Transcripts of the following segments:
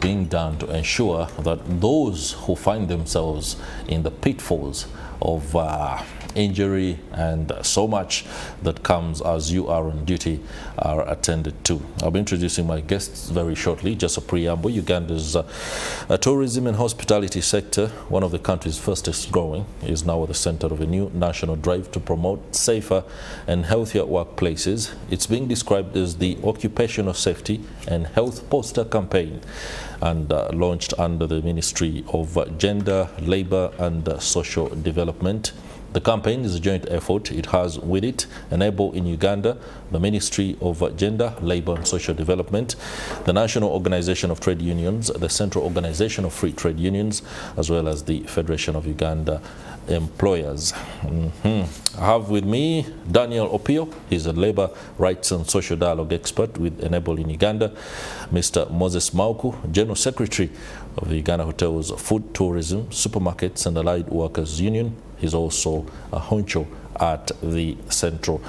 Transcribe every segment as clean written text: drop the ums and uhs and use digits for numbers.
being done to ensure that those who find themselves in the pitfalls of injury and so much that comes as you are on duty are attended to. I'll be introducing my guests very shortly. Just a preamble: Uganda's tourism and hospitality sector, one of the country's fastest growing, is now at the center of a new national drive to promote safer and healthier workplaces. It's being described as the Occupational Safety and Health Poster Campaign, and launched under the Ministry of Gender, Labour and Social Development. The campaign is a joint effort. It has with it Enable in Uganda, the Ministry of Gender, Labour and Social Development, the National Organization of Trade Unions, the Central Organization of Free Trade Unions, as well as the Federation of Uganda Employers. I have with me Daniel Opio. He's a labour rights and social dialogue expert with Enable in Uganda. Mr. Moses Mauku, General Secretary of the Uganda Hotels, Food, Tourism, Supermarkets and Allied Workers Union. He's also a honcho at the Central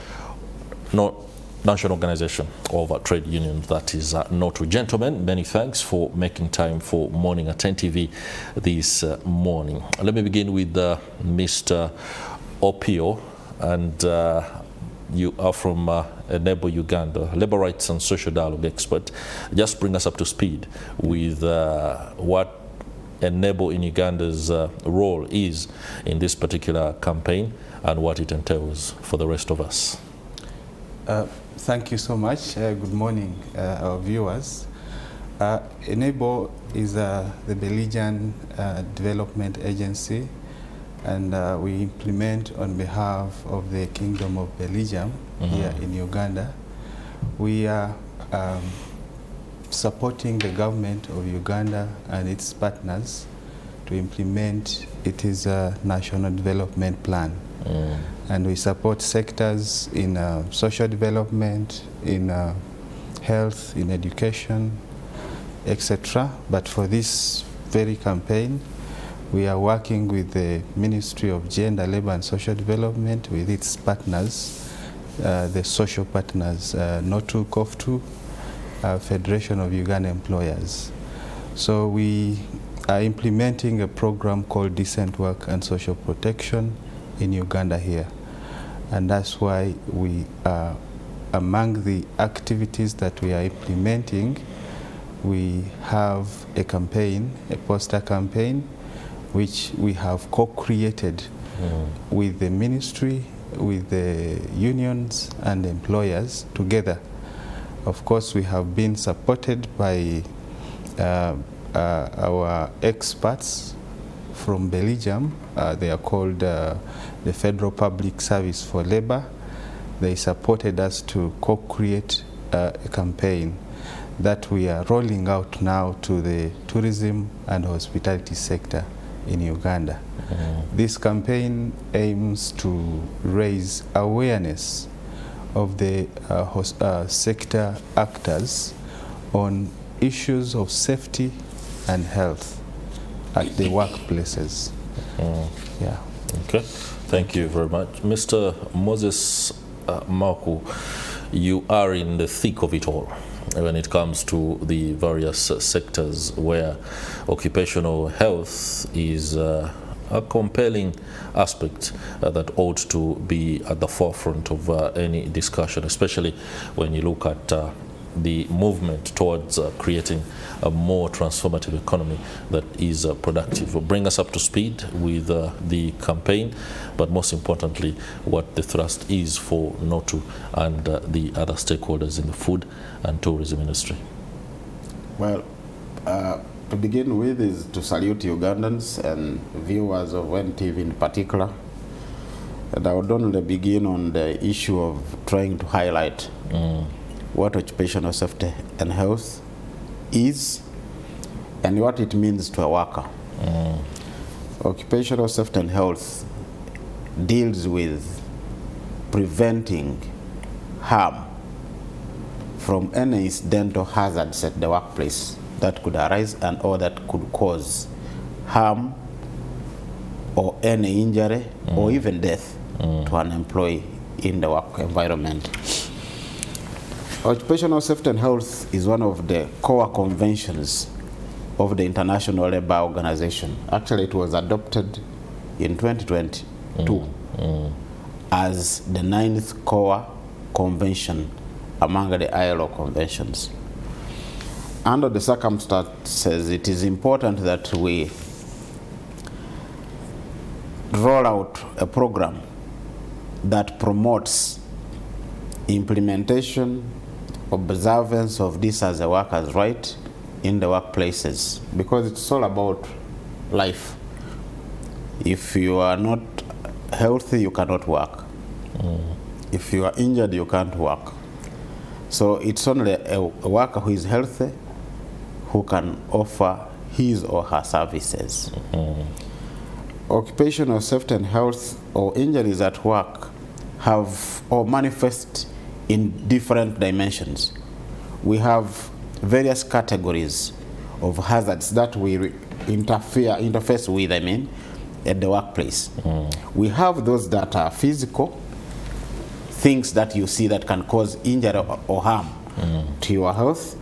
National Organization of Trade Unions, that is NOTU. Gentlemen, many thanks for making time for Morning at NTV this morning. Let me begin with Mr. Opio, and you are from Enable Uganda, Labour Rights and Social Dialogue expert. Just bring us up to speed with what Enable in Uganda's role is in this particular campaign and what it entails for the rest of us. Thank you so much. Good morning, our viewers. Enable is the Belgian development agency, and we implement on behalf of the Kingdom of Belgium here in Uganda. We are supporting the government of Uganda and its partners to implement its national development plan. And we support sectors in social development, in health, in education, etc. But for this very campaign, we are working with the Ministry of Gender, Labour and Social Development, with its partners, the social partners, NOTU, COFTU, Federation of Uganda Employers. So we are implementing a program called Decent Work and Social Protection in Uganda here. And that's why we are, among the activities that we are implementing, we have a campaign, a poster campaign, which we have co-created with the ministry, with the unions and employers together. Of course, we have been supported by our experts from Belgium. They are called the Federal Public Service for Labour. They supported us to co-create a campaign that we are rolling out now to the tourism and hospitality sector in Uganda. This campaign aims to raise awareness of the sector actors on issues of safety and health at the workplaces. Yeah. Okay, thank you very much. Mr. Moses Mauku, you are in the thick of it all when it comes to the various sectors where occupational health is a compelling aspect that ought to be at the forefront of any discussion, especially when you look at the movement towards creating a more transformative economy that is productive. Bring us up to speed with the campaign, but most importantly, what the thrust is for NOTU and the other stakeholders in the food and tourism industry. Well, to begin with is to salute Ugandans and viewers of NTV in particular. And I would only begin on the issue of trying to highlight what occupational safety and health is and what it means to a worker. Occupational safety and health deals with preventing harm from any incidental hazards at the workplace that could arise and or that could cause harm or any injury or even death to an employee in the work environment. Occupational safety and health is one of the core conventions of the International Labour Organization. Actually, it was adopted in 2022 as the 9th core convention among the ILO conventions. Under the circumstances, it is important that we roll out a program that promotes implementation, observance of this as a worker's right in the workplaces, because it's all about life. If you are not healthy, you cannot work. If you are injured, you can't work. So it's only a worker who is healthy who can offer his or her services. Occupational safety and health or injuries at work have or manifest in different dimensions. We have various categories of hazards that we interface with, at the workplace. We have those that are physical, things that you see that can cause injury or harm to your health,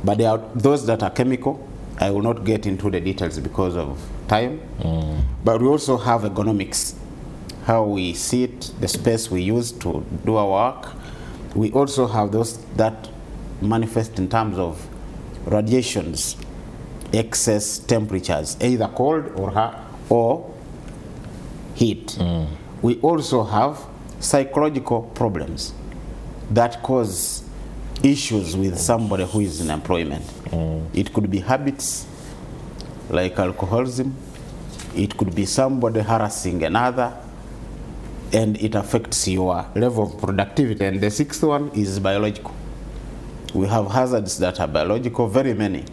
but there are those that are chemical. I will not get into the details because of time, but we also have ergonomics, how we sit, the space we use to do our work. We also have those that manifest in terms of radiations, excess temperatures, either cold or hot or heat. We also have psychological problems that cause issues with somebody who is in employment. It could be habits like alcoholism. It could be somebody harassing another, and it affects your level of productivity. And the 6th one is biological. We have hazards that are biological, very many.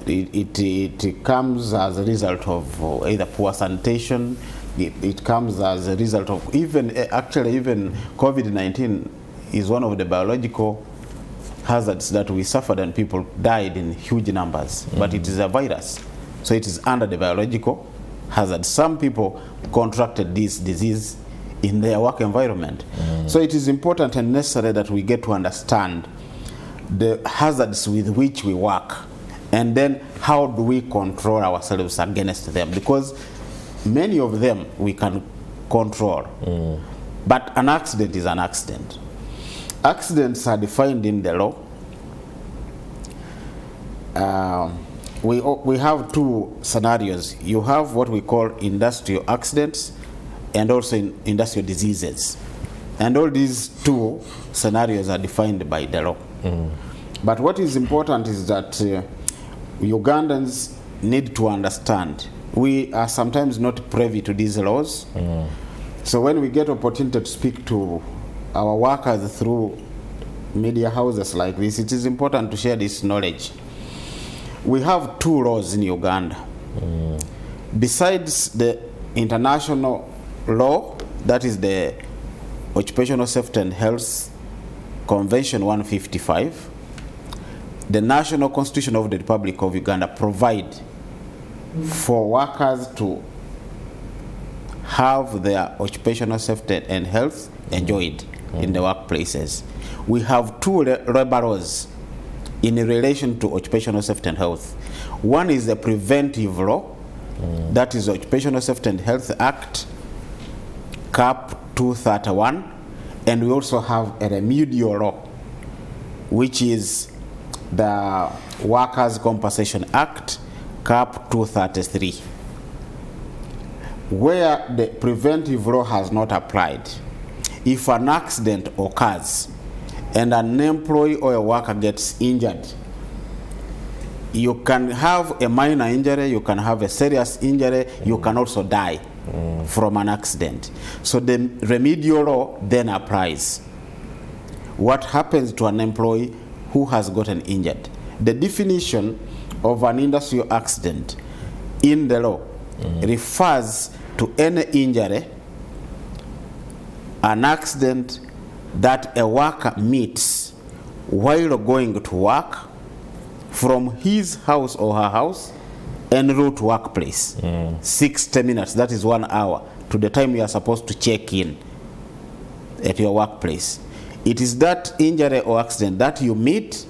It comes as a result of either poor sanitation. It comes as a result of even COVID-19 is one of the biological hazards that we suffered, and people died in huge numbers. But it is a virus, so it is under the biological hazard. Some people contracted this disease in their work environment. So it is important and necessary that we get to understand the hazards with which we work, and then how do we control ourselves against them, because many of them we can control. But an accident is an accident. Accidents are defined in the law. We have two scenarios. You have what we call industrial accidents and also industrial diseases. And all these two scenarios are defined by the law. But what is important is that Ugandans need to understand we are sometimes not privy to these laws. So when we get opportunity to speak to our workers through media houses like this, it is important to share this knowledge. We have two laws in Uganda. Besides the international law, that is the Occupational Safety and Health Convention 155, the National Constitution of the Republic of Uganda provide for workers to have their occupational safety and health enjoyed in the workplaces. We have two labor laws in relation to occupational safety and health. One is the preventive law, that is Occupational Safety and Health Act, Cap 231, and we also have a remedial law, which is the Workers' Compensation Act, Cap 233. Where the preventive law has not applied, if an accident occurs and an employee or a worker gets injured, you can have a minor injury, you can have a serious injury, you can also die from an accident. So the remedial law then applies. What happens to an employee who has gotten injured? The definition of an industrial accident in the law refers to any injury, an accident that a worker meets while going to work from his house or her house en route to workplace. 60 minutes, that is 1 hour, to the time you are supposed to check in at your workplace. It is that injury or accident that you meet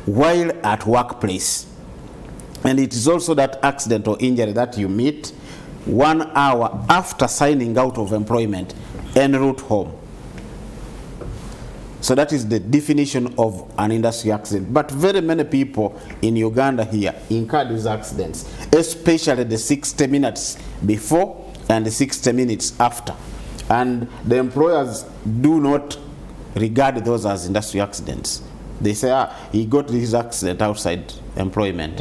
while at workplace. And it is also that accident or injury that you meet 1 hour after signing out of employment en route home. So that is the definition of an industry accident. But very many people in Uganda here incur these accidents, especially the 60 minutes before and the 60 minutes after. And the employers do not regard those as industry accidents. They say, he got this accident outside employment,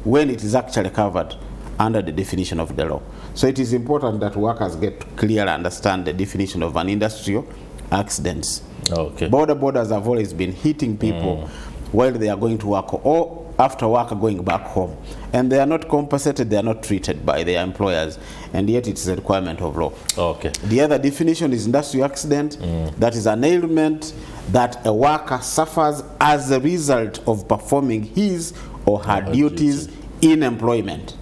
when it is actually covered under the definition of the law. So it is important that workers get clear, understand the definition of an industrial accident. Okay. Borders have always been hitting people while they are going to work or after work going back home. And they are not compensated, they are not treated by their employers. And yet it's a requirement of law. Okay. The other definition is industrial accident. That is an ailment that a worker suffers as a result of performing his or her duties in employment.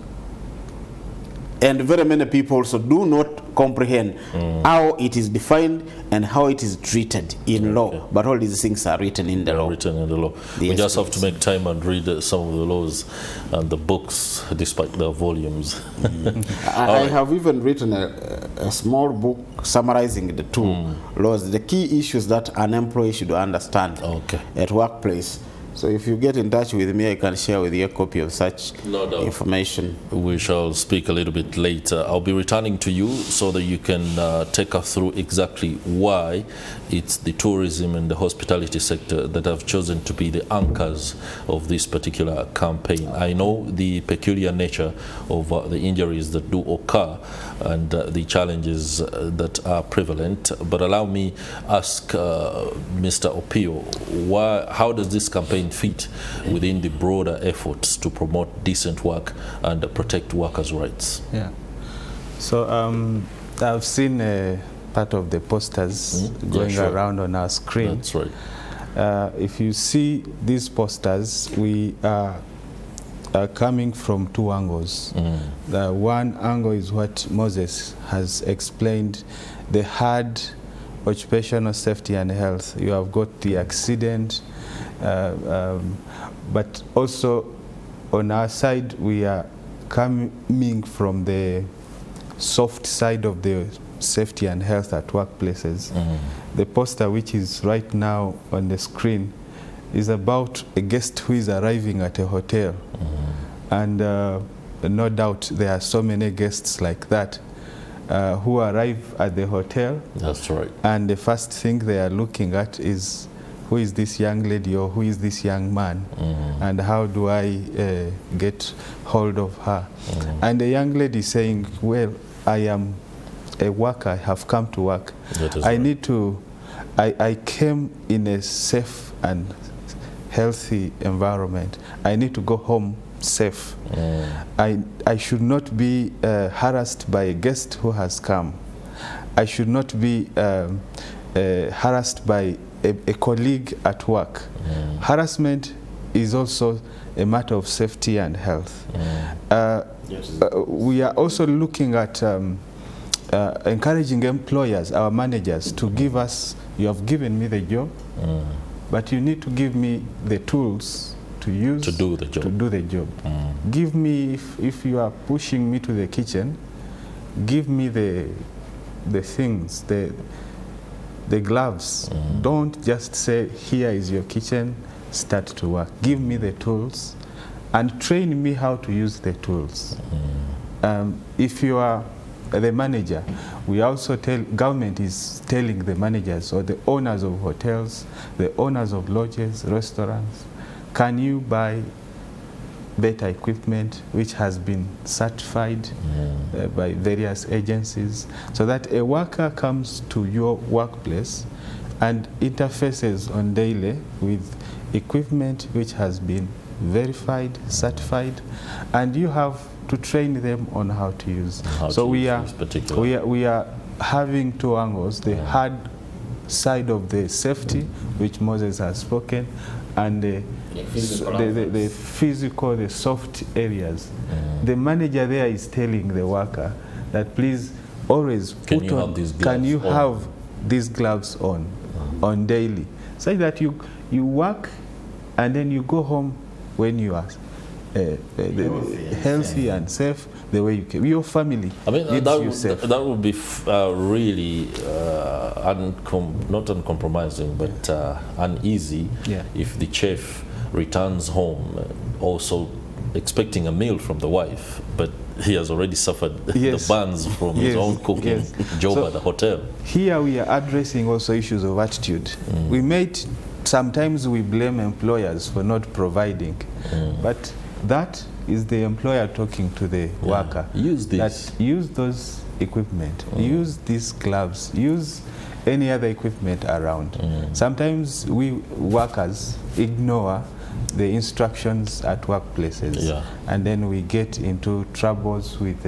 And very many people also do not comprehend how it is defined and how it is treated in law. But all these things are written in the law. Written in the law. We just have to make time and read some of the laws and the books, despite their volumes. I have even written a small book summarizing the two laws, the key issues that an employee should understand at workplace. So if you get in touch with me, I can share with you a copy of such information. We shall speak a little bit later. I'll be returning to you so that you can take us through exactly why it's the tourism and the hospitality sector that have chosen to be the anchors of this particular campaign. I know the peculiar nature of the injuries that do occur and the challenges that are prevalent, but allow me ask Mr. Opio, how does this campaign fit within the broader efforts to promote decent work and protect workers' rights? Yeah. So I've seen part of the posters going around on our screen. That's right. If you see these posters, we are coming from two angles. The one angle is what Moses has explained, the hard occupational safety and health. You have got the accident, but also on our side we are coming from the soft side of the safety and health at workplaces. The poster which is right now on the screen is about a guest who is arriving at a hotel, and no doubt there are so many guests like that who arrive at the hotel. That's right. And the first thing they are looking at is, who is this young lady or who is this young man, and how do I get hold of her? And the young lady saying, well, I am a worker, I have come to work. I need to, I came in a safe and healthy environment. I need to go home safe. I should not be harassed by a guest who has come. I should not be harassed by a colleague at work. Harassment is also a matter of safety and health. We are also looking at encouraging employers, our managers, to give us, you have given me the job, but you need to give me the tools to use to do the job. Give me, if you are pushing me to the kitchen, give me the things, the gloves. Don't just say, here is your kitchen, start to work. Give me the tools and train me how to use the tools. If you are the manager, we also government is telling the managers or the owners of hotels, the owners of lodges, restaurants, can you buy better equipment which has been certified by various agencies, so that a worker comes to your workplace and interfaces on daily with equipment which has been verified, certified, and you have to train them on how to use. So we are having two angles, the hard side of the safety, which Moses has spoken, and the physical, the soft areas. The manager there is telling the worker that please always put on, can you have these gloves on daily, so that you work and then you go home when you are healthy and safe the way you can. Your family. I mean, that would be really not uncompromising, but uneasy if the chef returns home also expecting a meal from the wife, but he has already suffered the burns from his own cooking job at the hotel. Here we are addressing also issues of attitude. Sometimes we blame employers for not providing, but that is the employer talking to the worker. Use this. Use those equipment. Use these gloves. Use any other equipment around. Sometimes we workers ignore the instructions at workplaces, and then we get into troubles with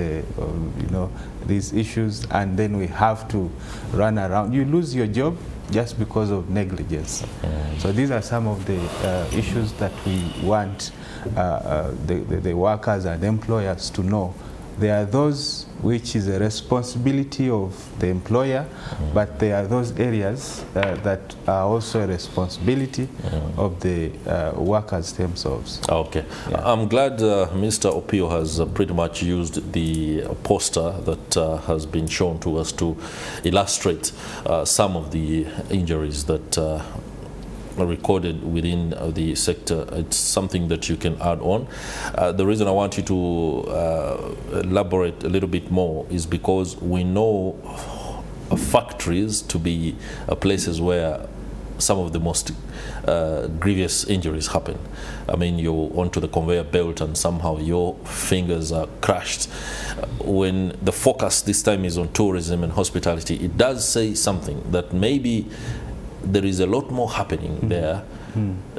these issues, and then we have to run around. You lose your job just because of negligence. So these are some of the issues that we want the workers and employers to know. There are those which is a responsibility of the employer, but there are those areas that are also a responsibility of the workers themselves. Okay. I'm glad Mr. Opio has pretty much used the poster that has been shown to us to illustrate some of the injuries that are recorded within the sector. It's something that you can add on. The reason I want you to elaborate a little bit more is because we know factories to be places where some of the most grievous injuries happen. I mean, you're onto the conveyor belt and somehow your fingers are crushed. When the focus this time is on tourism and hospitality, it does say something that maybe there is a lot more happening there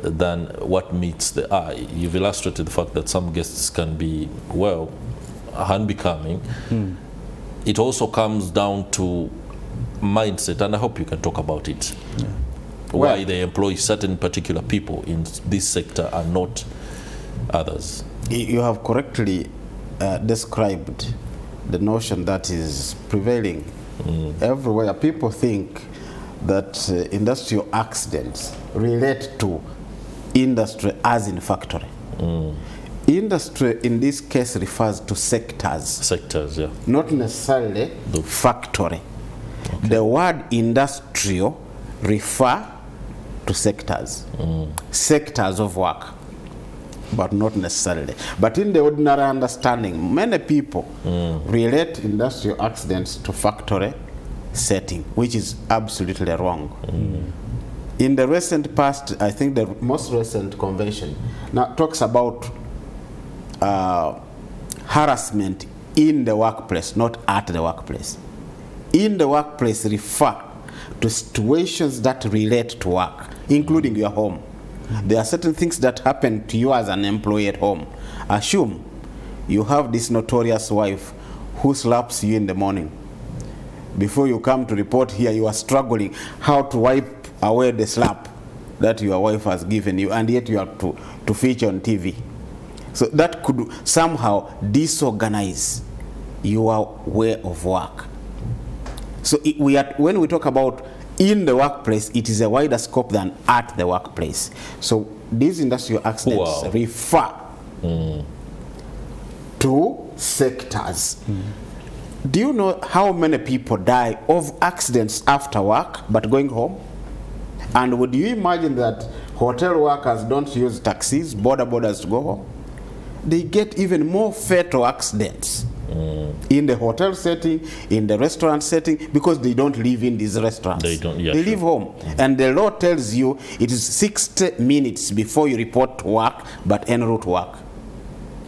than what meets the eye. You've illustrated the fact that some guests can be, well, unbecoming. It also comes down to mindset, and I hope you can talk about it. Why they employ certain particular people in this sector and not others. You have correctly described the notion that is prevailing everywhere. People think that industrial accidents relate to industry as in factory. Industry in this case refers to sectors. Sectors, yeah. Not necessarily the factory. Okay. The word industrial refer to sectors. Sectors of work, but not necessarily. But in the ordinary understanding, many people relate industrial accidents to factory setting, which is absolutely wrong. In the recent past, I think the most recent convention now talks about harassment in the workplace, not at the workplace. In the workplace refer to situations that relate to work, including your home. There are certain things that happen to you as an employee at home. Assume you have this notorious wife who slaps you in the morning. Before you come to report here, you are struggling how to wipe away the slap that your wife has given you, and yet you have to feature on TV. So that could somehow disorganize your way of work. So when we talk about in the workplace, it is a wider scope than at the workplace. So these industrial accidents refer to sectors. Do you know how many people die of accidents after work but going home? And would you imagine that hotel workers don't use taxis, boarders to go home? They get even more fatal accidents in the hotel setting, in the restaurant setting, because they don't live in these restaurants. They live home. And the law tells you it is 60 minutes before you report to work, but en route work.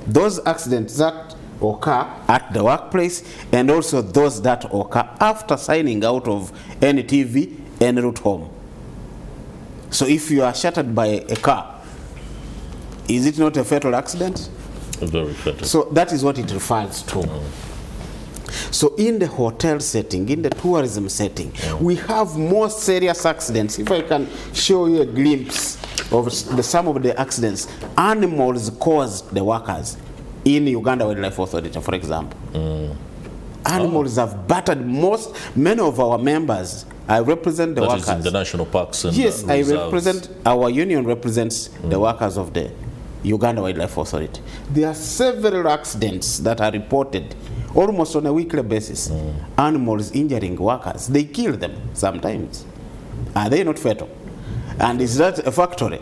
Those accidents that occur at the workplace, and also those that occur after signing out of NTV en route home. So if you are shattered by a car, is it not a fatal accident? Very fatal. So that is what it refers to. So in the hotel setting, in the tourism setting, we have more serious accidents. If I can show you a glimpse of some of the accidents, animals caused the workers. In Uganda Wildlife Authority, for example, animals have battered many of our members. I represent the workers. That is in the national parks and yes, I represent, our union represents the workers of the Uganda Wildlife Authority. There are several accidents that are reported almost on a weekly basis. Animals injuring workers, they kill them sometimes. Are they not fatal? And is that a factory?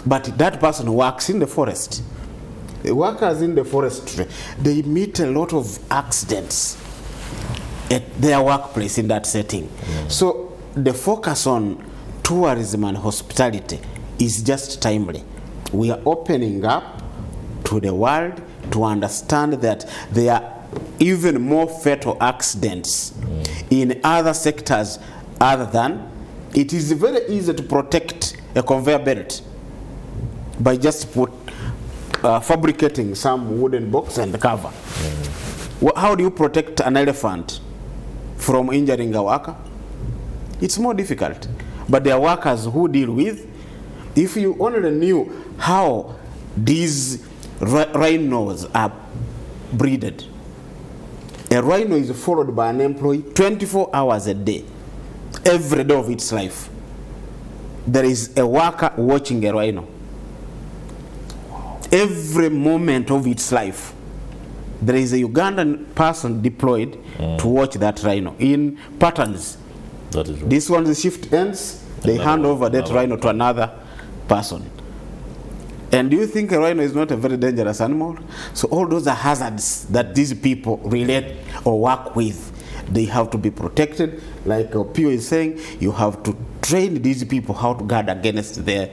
But that person works in the forest. The workers in the forestry, they meet a lot of accidents at their workplace in that setting. So the focus on tourism and hospitality is just timely. We are opening up to the world to understand that there are even more fatal accidents in other sectors other than. It is very easy to protect a conveyor belt by just fabricating some wooden box and cover. How do you protect an elephant from injuring a worker? It's more difficult. But there are workers who deal with, if you only knew how these rhinos are breeded. A rhino is followed by an employee 24 hours a day, every day of its life. There is a worker watching a rhino. Every moment of its life, there is a Ugandan person deployed to watch that rhino in patterns. That is right. This one, the shift ends, they hand over that rhino to another person. And do you think a rhino is not a very dangerous animal? So all those are hazards that these people relate or work with. They have to be protected. Like Pio is saying, you have to train these people how to guard against their.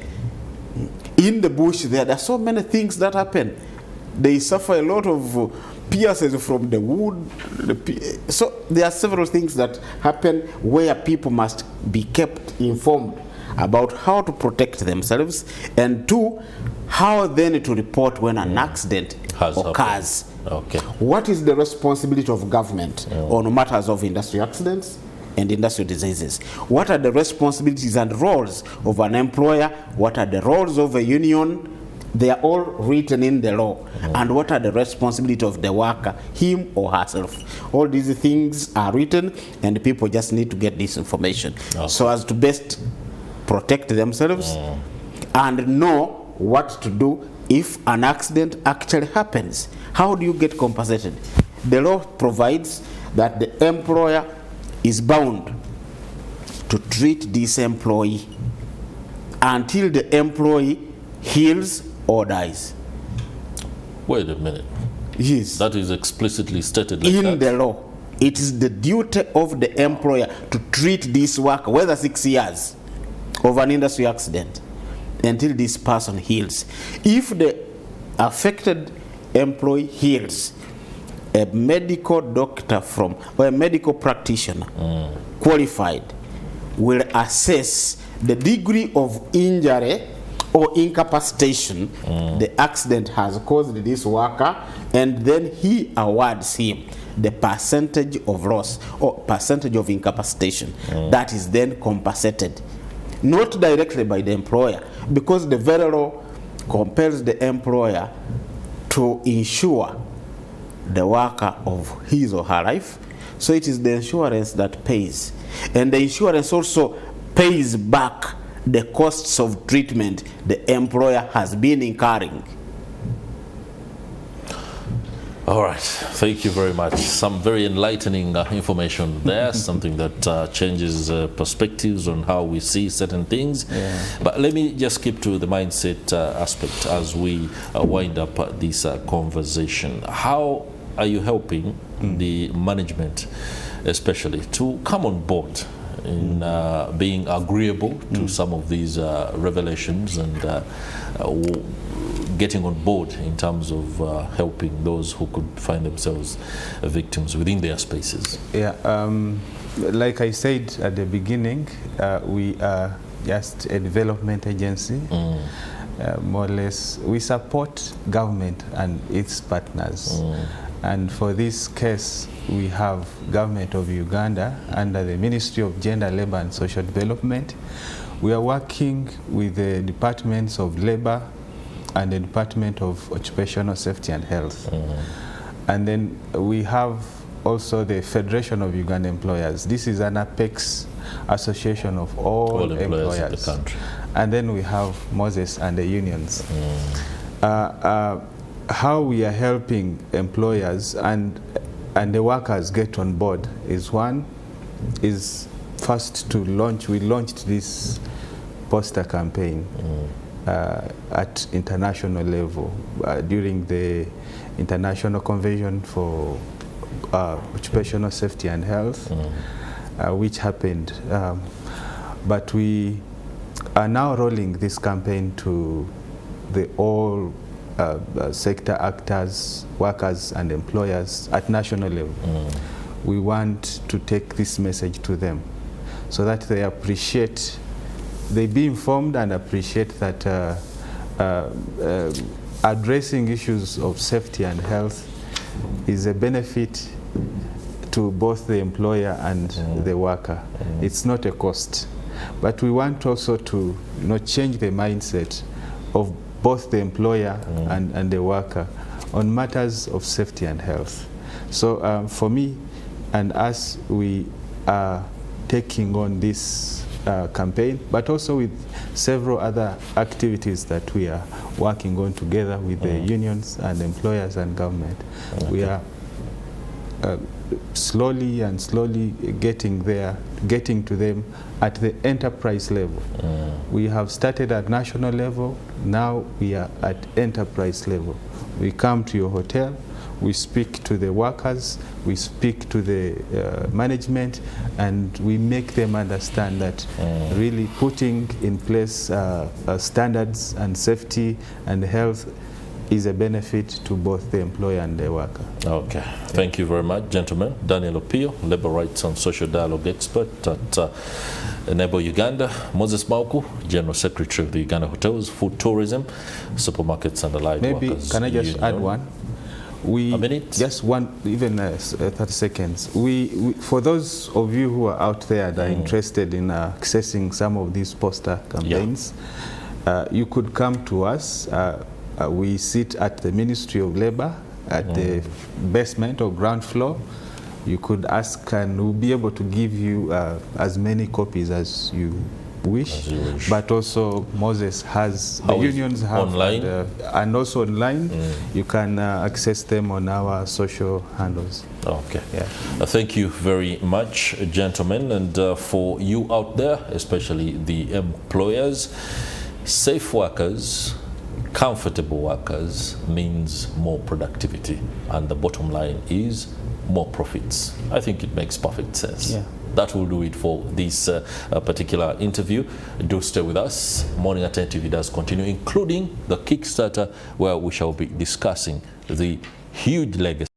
In the bush there are so many things that happen. They suffer a lot of pierces from the wood. So there are several things that happen where people must be kept informed about how to protect themselves, and two, how then to report when an accident occurs. Okay. What is the responsibility of government on matters of industrial accidents and industrial diseases? What are the responsibilities and roles of an employer? What are the roles of a union? They are all written in the law. And what are the responsibilities of the worker, him or herself? All these things are written, and people just need to get this information so as to best protect themselves and know what to do if an accident actually happens. How do you get compensated? The law provides that the employer is bound to treat this employee until the employee heals or dies. Wait a minute. Yes. That is explicitly stated like in the law. It is the duty of the employer to treat this worker, whether 6 years of an industry accident, until this person heals. If the affected employee heals, a medical doctor or a medical practitioner qualified will assess the degree of injury or incapacitation the accident has caused this worker, and then he awards him the percentage of loss or percentage of incapacitation that is then compensated, not directly by the employer, because the very law compels the employer to insure the worker of his or her life. So it is the insurance that pays, and the insurance also pays back the costs of treatment the employer has been incurring. All right, thank you very much. Some very enlightening information there, something that changes perspectives on how we see certain things. But let me just keep to the mindset aspect as we wind up this conversation. How are you helping the management, especially, to come on board in being agreeable to some of these revelations and getting on board in terms of helping those who could find themselves victims within their spaces? Like I said at the beginning, we are just a development agency. More or less, we support government and its partners. And for this case, we have Government of Uganda under the Ministry of Gender, Labor and Social Development. We are working with the Departments of Labor and the Department of Occupational Safety and Health. And then we have also the Federation of Uganda Employers. This is an apex association of all employers in the country. And then we have Moses and the unions. how we are helping employers and the workers get on board is first to launch. We launched this poster campaign at international level during the International Convention for Occupational Safety and Health, which happened. But we are now rolling this campaign to all sector actors, workers and employers at national level. We want to take this message to them so that they be informed and appreciate that addressing issues of safety and health is a benefit to both the employer and the worker. It's not a cost. But we want also to change the mindset of both the employer and the worker on matters of safety and health. So for me and us, we are taking on this campaign, but also with several other activities that we are working on together with the unions and employers and government. We are slowly getting to them at the enterprise level. We have started at national level, now we are at enterprise level. We come to your hotel, we speak to the workers, we speak to the management, and we make them understand that really putting in place standards and safety and health is a benefit to both the employer and the worker. Okay, thank you very much, gentlemen. Daniel Opio, Labour Rights and Social Dialogue Expert at Enable Uganda. Moses Mauku, General Secretary of the Uganda Hotels, Food Tourism, Supermarkets and Allied Maybe, Workers. can I just add one? A minute? Just one, even 30 seconds. For those of you who are out there that are interested in accessing some of these poster campaigns, you could come to us. We sit at the Ministry of Labour at the basement or ground floor. You could ask and we'll be able to give you as many copies as you wish. But also Moses has, the unions have online? And also online. You can access them on our social handles. Okay. Thank you very much, gentlemen. And for you out there, especially the employers, safe workers, comfortable workers means more productivity, and the bottom line is more profits. I think it makes perfect sense. That will do it for this particular interview. Do stay with us. Morning at NTV does continue, including the Kickstarter, where we shall be discussing the huge legacy